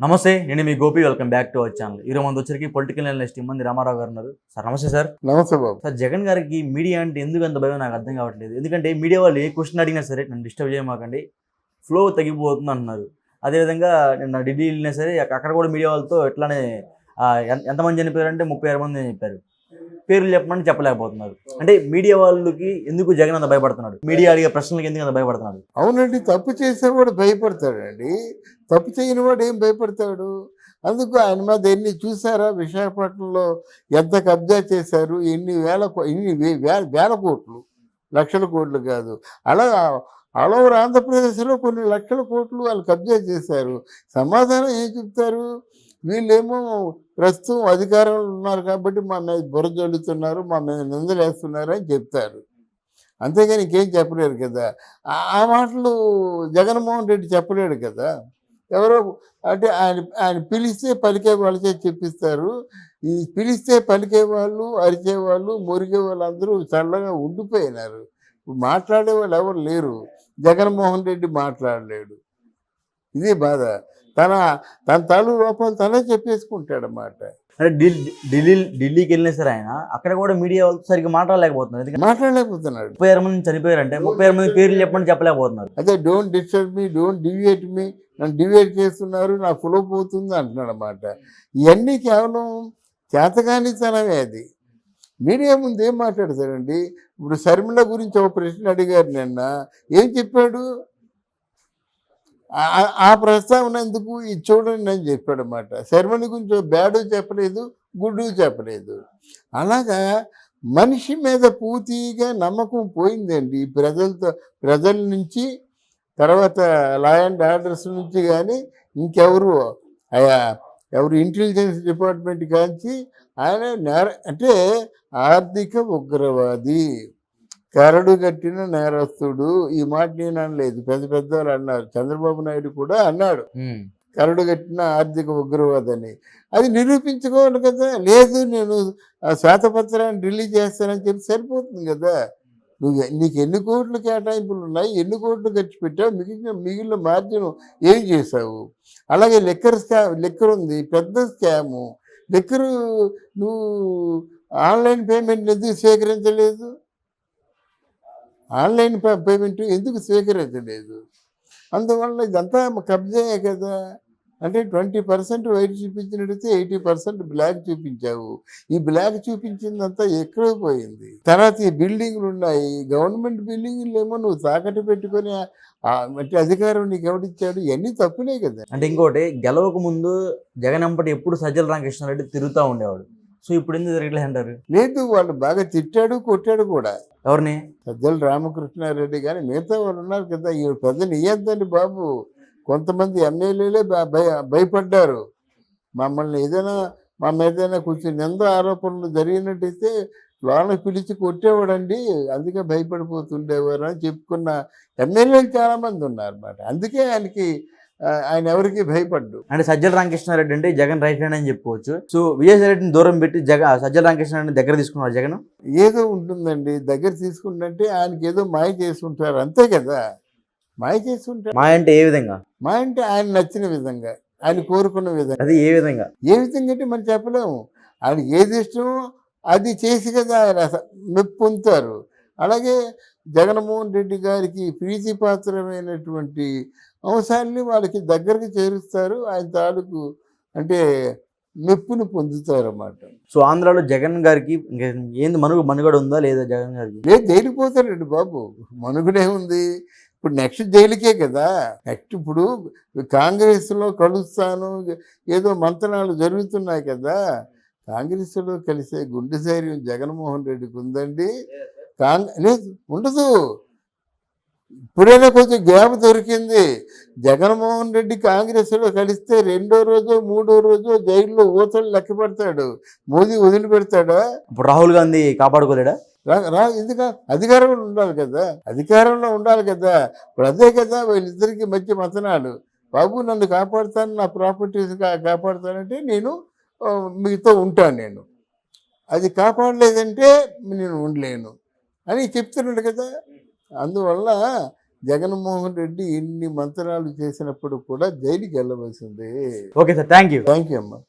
నమస్తే. నేను మీ Gopi. Welcome back to our channel. ఈరోజు మన వచ్చరికి పొలిటికల్ అనలిస్ట్ ఇమ్మంది రామారావు గారు ఉన్నారు. సార్ నమస్తే సార్. నమస్తే బాబు. సార్, జగన్ గారికి మీడియా అంటే ఎందుకు అంత భయం నాకు అర్థం కావట్లేదు. ఎందుకంటే మీడియా వాళ్ళు ఏ క్వశ్చన్ అడిగినా సరే నన్ను డిస్టర్బ్ చేయమాకండి, ఫ్లో తగ్గిపోతుంది అంటున్నారు. అదేవిధంగా నిన్న ఢిల్లీ వెళ్ళినా సరే అక్కడ కూడా మీడియా వాళ్ళతో ఎట్లానే ఎంతమంది చనిపోయారంటే 36 మంది అని చెప్పారు. పేర్లు చెప్పమని చెప్పలేకపోతున్నారు. అంటే మీడియా వాళ్ళకి ఎందుకు జగన్ అంత భయపడుతున్నాడు? మీడియా అడిగే ప్రశ్నలకు ఎందుకు అంత భయపడుతున్నాడు? అవునండి, తప్పు చేసేవాడు భయపడతాడండి. తప్పు చేయని వాడు ఏం భయపడతాడు? అందుకు ఆయన మీద ఎన్ని చూసారా? విశాఖపట్నంలో ఎంత కబ్జా చేశారు, ఎన్ని వేల కోట్లు, లక్షల కోట్లు కాదు, అలా ఆల్ ఓవర్ ఆంధ్రప్రదేశ్లో కొన్ని లక్షల కోట్లు వాళ్ళు కబ్జా చేశారు. సమాధానం ఏం చెప్తారు? వీళ్ళేమో ప్రస్తుతం అధికారంలో ఉన్నారు కాబట్టి మా మీద బుర్ర జల్లుతున్నారు, మా మీద నిందలు వేస్తున్నారు అని చెప్తారు. అంతేగాని ఇంకేం చెప్పలేరు కదా. ఆ మాటలు జగన్మోహన్ రెడ్డి చెప్పలేడు కదా. ఎవరో అంటే ఆయన ఆయన పిలిస్తే పలికే వాళ్ళకే చెప్పిస్తారు. ఈ పిలిస్తే పలికే వాళ్ళు, అరిచేవాళ్ళు, మురిగే వాళ్ళు అందరూ చల్లగా ఉండిపోయినారు. మాట్లాడే వాళ్ళు ఎవరు లేరు. జగన్మోహన్ రెడ్డి మాట్లాడలేడు. ఇది బాధ. తన తన తాలూ లోపాలు తనే చెప్పేసుకుంటాడన్నమాట. అంటే ఢిల్లీకి వెళ్ళినా సరే ఆయన అక్కడ కూడా మీడియా వాళ్ళతో సరిగ్గా మాట్లాడలేకపోతున్నారు. మాట్లాడలేకపోతున్నాడు. 36 మంది చనిపోయారంటే 36 మంది పేర్లు చెప్పమని చెప్పలేకపోతున్నారు. అదే don't disturb me, don't deviate me, నన్ను డివియేట్ చేస్తున్నారు, నా ఫ్లో పోతుంది అంటున్నాడు అన్నమాట. ఇవన్నీ కేవలం చేతగానితనమే. అది మీడియా ముందు ఏం మాట్లాడతారండి? ఇప్పుడు శర్మిల గురించి ఒక ప్రశ్న అడిగారు నిన్న, ఏం చెప్పాడు? ఆ ప్రస్తావన ఎందుకు, ఇది చూడండి అని చెప్పాడు అన్నమాట. శర్మని గురించి బ్యాడు చెప్పలేదు, గుడ్డు చెప్పలేదు. అలాగా మనిషి మీద పూర్తిగా నమ్మకం పోయిందండి ప్రజల నుంచి, తర్వాత లా అండ్ ఆర్డర్స్ నుంచి. కానీ ఇంకెవరు ఎవరు ఇంటెలిజెన్స్ డిపార్ట్మెంట్ కాంచి ఆయన అంటే ఆర్థిక ఉగ్రవాది, కరడు కట్టిన నేరస్తుడు. ఈ మాట నేను అనలేదు, పెద్ద వాళ్ళు అన్నారు. చంద్రబాబు నాయుడు కూడా అన్నాడు కరడు కట్టిన ఆర్థిక ఉగ్రవాదని. అది నిరూపించుకోవాలి కదా. లేదు నేను శ్వేతపత్రాన్ని రిలీజ్ చేస్తానని చెప్పి సరిపోతుంది కదా. నీకు ఎన్ని కోట్లు కేటాయింపులు ఉన్నాయి, ఎన్ని కోట్లు ఖర్చు పెట్టావు, మిగిలిన మార్జిన్ ఏం చేసావు? అలాగే లెక్కర్ ఉంది, పెద్ద స్కాము. లెక్కరు నువ్వు ఆన్లైన్ పేమెంట్ ఎందుకు స్వీకరించలేదు? ఆన్లైన్ పేమెంట్ ఎందుకు స్వీకరించలేదు? అందువల్ల ఇదంతా కబ్జాయే కదా. అంటే 20% వైట్ చూపించినట్టయితే 80% బ్లాక్ చూపించావు. ఈ బ్లాక్ చూపించిందంతా ఎక్కడో పోయింది. తర్వాత ఈ బిల్డింగ్లు ఉన్నాయి, గవర్నమెంట్ బిల్డింగ్లు ఏమో నువ్వు తాకట్టు పెట్టుకొని అంటే అధికారం నీకు ఎవడిచ్చాడు? ఇవన్నీ తప్పునే కదా. అంటే ఇంకోటి, గెలవక ముందు జగన్ అంపటి ఎప్పుడు సజ్జల రామకృష్ణారెడ్డి తిరుగుతూ ఉండేవాడు. సో ఇప్పుడు ఎందుకు తిరగలేదు అంటారు? లేదు, వాళ్ళు బాగా తిట్టాడు, కొట్టాడు కూడా. ఎవరిని? సజ్జల రామకృష్ణారెడ్డి. కానీ మిగతా వాళ్ళు ఉన్నారు కదా, ఈ పెద్ద నియంత్రణ బాబు. కొంతమంది ఎమ్మెల్యేలే భయపడ్డారు. మమ్మల్ని మా మీద కొంచెం నింద ఆరోపణలు జరిగినట్టయితే లోన పిలిచి కొట్టేవాడండి, అందుకే భయపడిపోతుండేవారు అని చెప్పుకున్న ఎమ్మెల్యేలు చాలామంది ఉన్నారు అన్నమాట. అందుకే ఆయన ఎవరికి భయపడ్డు. అంటే సజ్జల రామకృష్ణారెడ్డి అంటే జగన్ రైట్ హ్యాండ్ అని చెప్పుకోవచ్చు. సో విజయసాయి రెడ్డిని దూరం పెట్టి సజ్జల రామకృష్ణారెడ్డిని దగ్గర తీసుకున్నారు జగన్. ఏదో ఉంటుందండి, దగ్గర తీసుకుంటే ఆయనకి ఏదో మాయ చేసుకుంటారు, అంతే కదా. మాయ చేసుకుంటారు. మాయ అంటే ఏ విధంగా? మాయ అంటే ఆయన నచ్చిన విధంగా, ఆయన కోరుకున్న విధంగా. అది ఏ విధంగా? అంటే మనం చెప్పలేము. ఆయనకి ఏది ఇష్టమో అది చేసి కదా ఆయన మెప్పు పొందుతారు. అలాగే జగన్మోహన్ రెడ్డి గారికి ప్రీతిపాత్రమైనటువంటి అంశాన్ని వాళ్ళకి దగ్గరకు చేరుస్తారు. ఆయన తాలూకు అంటే మెప్పును పొందుతారు అన్నమాట. సో ఆంధ్రాలో జగన్ గారికి ఏంది మనుగడ ఉందా లేదా? జగన్ గారికి లేదు, జైలుపోతారండి బాబు. మనుగడే ఉంది. ఇప్పుడు నెక్స్ట్ జైలుకే కదా. నెక్స్ట్ ఇప్పుడు కాంగ్రెస్లో కలుస్తాను ఏదో మంతనాలు జరుగుతున్నాయి కదా. కాంగ్రెస్లో కలిసే గుండె ధైర్యం జగన్మోహన్ రెడ్డికి ఉందండి. లేదు, ఉండదు. ఇప్పుడైనా కొంచెం గ్యాప్ దొరికింది. జగన్మోహన్ రెడ్డి కాంగ్రెస్లో కలిస్తే 2వ రోజో 3వ రోజో జైల్లో ఊతలు లెక్క పెడతాడు. మోదీ వదిలిపెడతాడా? ఇప్పుడు రాహుల్ గాంధీ కాపాడుకోలేడా? ఎందుకు? అధికారంలో ఉండాలి కదా. ఇప్పుడు అదే కదా వీళ్ళిద్దరికి మంచి మతనాలు. బాబు నన్ను కాపాడుతాను, నా ప్రాపర్టీస్ కాపాడుతానంటే నేను మీతో ఉంటాను, నేను అది కాపాడలేదంటే నేను ఉండలేను అని చెప్తున్నాడు కదా. అందువల్ల జగన్మోహన్ రెడ్డి ఇన్ని మంత్రాలు చేసినప్పుడు కూడా జైలుకి వెళ్ళవలసిందే. Okay sir, thank you. Thank you అమ్మా.